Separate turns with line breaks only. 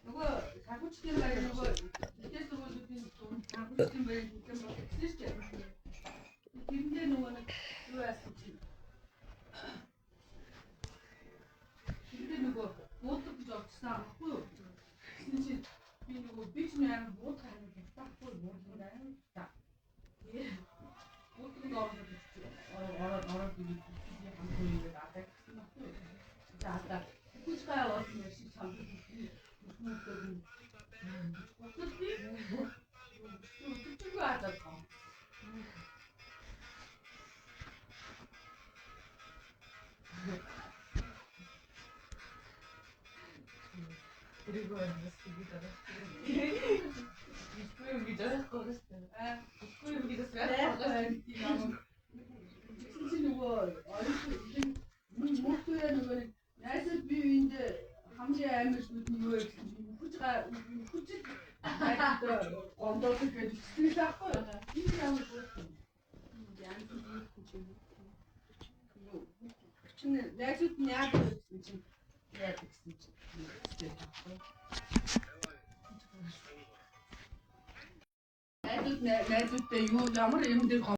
нөгөө санхүүчдийн байр нөгөө итгэл сургуулиудын санхүүчдийн байр гэдэг бол гэсэн шүү дээ. Тэрэндээ нөгөө нэг юу яасан чинь. Тэрэндээ нөгөө буудлага гэж олдсон аахгүй юу? Тэгсэн чинь би нөгөө бич маяг буудлага хариулж байхгүй буудлага аим та. Буудлага ороод ирээд хамтгүй ингээд атаа гэсэн аахгүй юу? За атаа хүчтэй болсон юм шиг санагдав. Хамгийн амар зүйл нь юу вэ гэсэн чинь хүчтэй гомдоодаг гэж хэлсэн байхгүй юу? Энэ ямар зүйл юм? Янз бүрийн хүч юм. Хүчин найзууд нь яа гэсэн чинь яа гэсэн чинь найзуудтай юу ямар юм дээр